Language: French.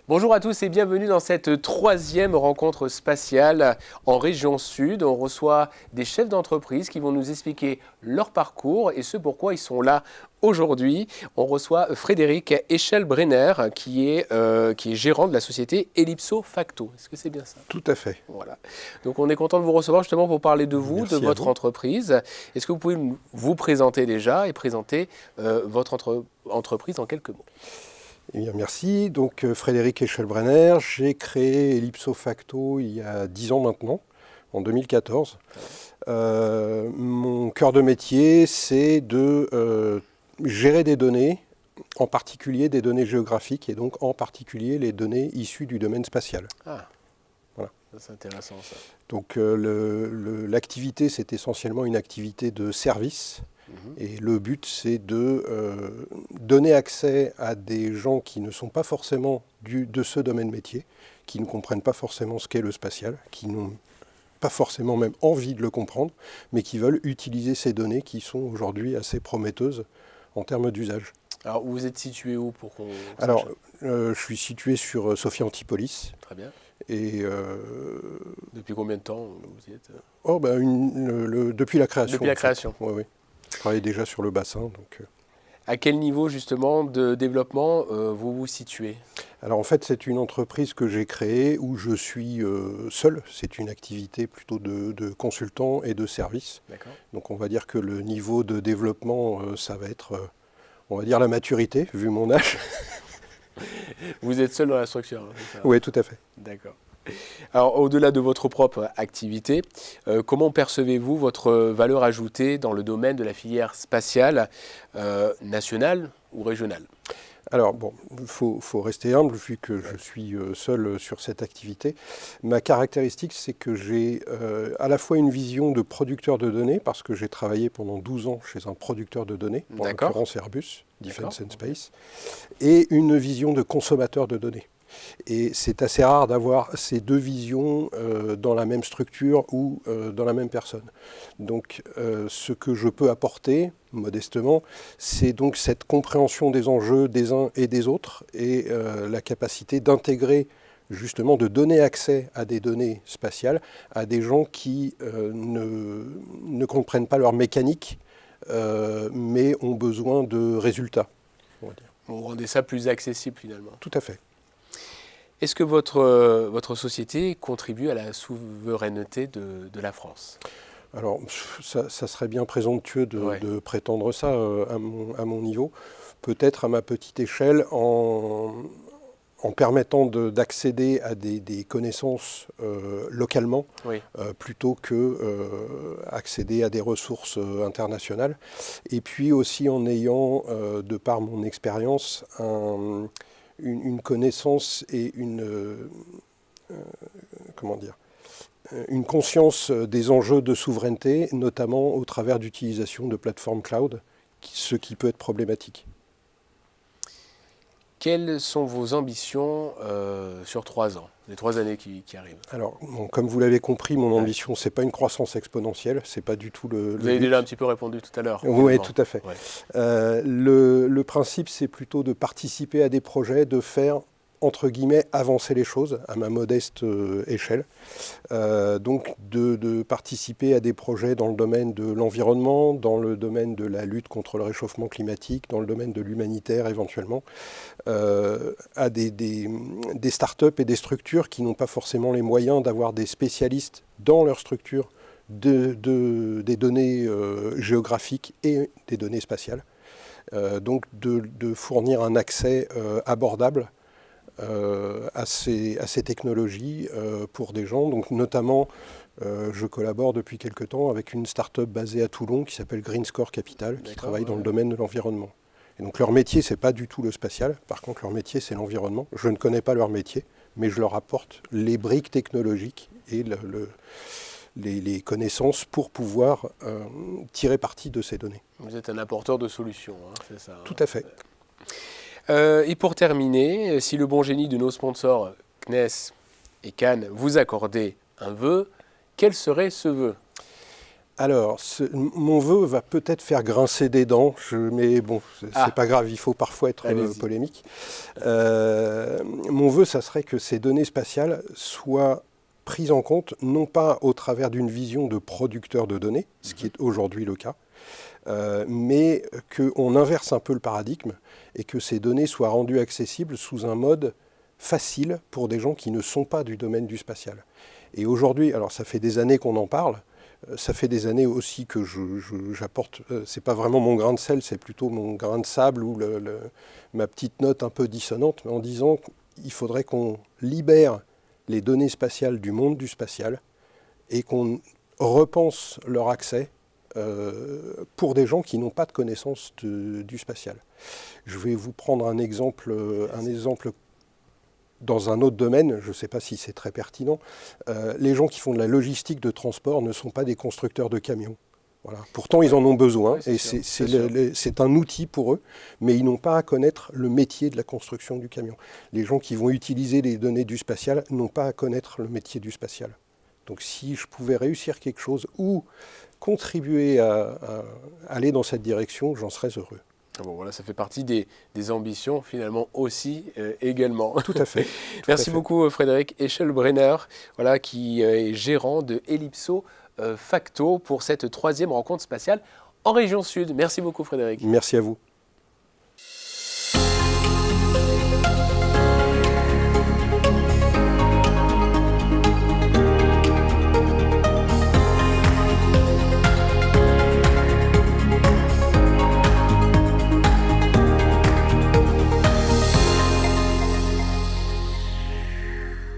Bonjour à tous et bienvenue dans cette troisième rencontre spatiale en région sud. On reçoit des chefs d'entreprise qui vont nous expliquer leur parcours et ce pourquoi ils sont là aujourd'hui. On reçoit Frédéric Eschelbrenner qui est gérant de la société Ellipso Facto. Est-ce que c'est bien ça? Tout à fait. Voilà. Donc on est content de vous recevoir justement pour parler de vous, Merci de votre entreprise. Est-ce que vous pouvez vous présenter déjà et présenter votre entreprise en quelques mots? Eh bien, merci. Donc, Frédéric Eschelbrenner, j'ai créé Ellipso Facto il y a 10 ans maintenant, en 2014. Mon cœur de métier, c'est de gérer des données, en particulier des données géographiques, et donc en particulier les données issues du domaine spatial. Ah, voilà. C'est intéressant ça. Donc, l'activité, c'est essentiellement une activité de service. Et le but, c'est de donner accès à des gens qui ne sont pas forcément de ce domaine métier, qui ne comprennent pas forcément ce qu'est le spatial, qui n'ont pas forcément même envie de le comprendre, mais qui veulent utiliser ces données qui sont aujourd'hui assez prometteuses en termes d'usage. Alors, vous êtes situé où pour qu'on... Alors, je suis situé sur Sophia Antipolis. Très bien. Et depuis combien de temps vous y êtes? Depuis la création. Depuis la création. Oui, oui. Je travaille déjà sur le bassin. Donc, À quel niveau justement de développement vous vous situez? Alors en fait, c'est une entreprise que j'ai créée où je suis seul. C'est une activité plutôt de consultant et de service. D'accord. Donc on va dire que le niveau de développement, ça va être, on va dire la maturité, vu mon âge. Vous êtes seul dans la structure, hein, c'est ça? Oui, tout à fait. D'accord. Alors, au-delà de votre propre activité, comment percevez-vous votre valeur ajoutée dans le domaine de la filière spatiale nationale ou régionale? Alors, bon, il faut rester humble vu que je suis seul sur cette activité. Ma caractéristique, c'est que j'ai à la fois une vision de producteur de données, parce que j'ai travaillé pendant 12 ans chez un producteur de données, en l'occurrence Airbus, Defence and Space, et une vision de consommateur de données. Et c'est assez rare d'avoir ces deux visions dans la même structure ou dans la même personne. Donc ce que je peux apporter, modestement, c'est donc cette compréhension des enjeux des uns et des autres et la capacité d'intégrer, justement, de donner accès à des données spatiales à des gens qui ne comprennent pas leur mécanique, mais ont besoin de résultats. On va dire. Vous rendez ça plus accessible finalement. Tout à fait. Est-ce que votre société contribue à la souveraineté de la France? Alors, ça serait bien présomptueux de prétendre ça à mon niveau. Peut-être à ma petite échelle, en permettant d'accéder à des connaissances localement, plutôt que accéder à des ressources internationales. Et puis aussi en ayant, de par mon expérience, une connaissance et une conscience des enjeux de souveraineté, notamment au travers d'utilisation de plateformes cloud, ce qui peut être problématique. Quelles sont vos ambitions sur 3 ans, les 3 années qui arrivent? Alors, bon, comme vous l'avez compris, mon ambition, ce n'est pas une croissance exponentielle, ce n'est pas du tout le Vous avez déjà un petit peu répondu tout à l'heure. Oui, tout à fait. Ouais. Le principe, c'est plutôt de participer à des projets, de faire, entre guillemets, avancer les choses à ma modeste échelle. Donc de participer à des projets dans le domaine de l'environnement, dans le domaine de la lutte contre le réchauffement climatique, dans le domaine de l'humanitaire éventuellement, à des startups et des structures qui n'ont pas forcément les moyens d'avoir des spécialistes dans leur structure des données géographiques et des données spatiales. Donc de fournir un accès abordable à ces technologies pour des gens. Donc notamment, je collabore depuis quelque temps avec une start-up basée à Toulon qui s'appelle Greenscore Capital, qui travaille dans le domaine de l'environnement. Et donc leur métier, c'est pas du tout le spatial. Par contre, leur métier, c'est l'environnement. Je ne connais pas leur métier, mais je leur apporte les briques technologiques et les connaissances pour pouvoir tirer parti de ces données. Vous êtes un apporteur de solutions, hein, c'est ça? Tout à fait. Et pour terminer, si le bon génie de nos sponsors CNES et Cannes vous accordait un vœu, quel serait ce vœu? Alors, mon vœu va peut-être faire grincer des dents, mais bon, c'est pas grave, il faut parfois être polémique. Mon vœu, ça serait que ces données spatiales soient prises en compte, non pas au travers d'une vision de producteur de données, ce qui est aujourd'hui le cas, mais qu'on inverse un peu le paradigme et que ces données soient rendues accessibles sous un mode facile pour des gens qui ne sont pas du domaine du spatial. Et aujourd'hui, alors ça fait des années qu'on en parle, ça fait des années aussi que j'apporte, c'est pas vraiment mon grain de sel, c'est plutôt mon grain de sable ou ma petite note un peu dissonante, en disant qu'il faudrait qu'on libère les données spatiales du monde du spatial et qu'on repense leur accès pour des gens qui n'ont pas de connaissance du spatial. Je vais vous prendre un exemple dans un autre domaine, je ne sais pas si c'est très pertinent, les gens qui font de la logistique de transport ne sont pas des constructeurs de camions. Voilà. Pourtant, ils en ont besoin, et c'est un outil pour eux, mais ils n'ont pas à connaître le métier de la construction du camion. Les gens qui vont utiliser les données du spatial n'ont pas à connaître le métier du spatial. Donc si je pouvais réussir quelque chose ou contribuer à aller dans cette direction, j'en serais heureux. Bon, voilà, ça fait partie des ambitions finalement aussi également. Tout à fait. Merci beaucoup Frédéric Eschelbrenner, voilà, qui est gérant de Ellipso Facto pour cette 3e rencontre spatiale en région Sud. Merci beaucoup Frédéric. Merci à vous.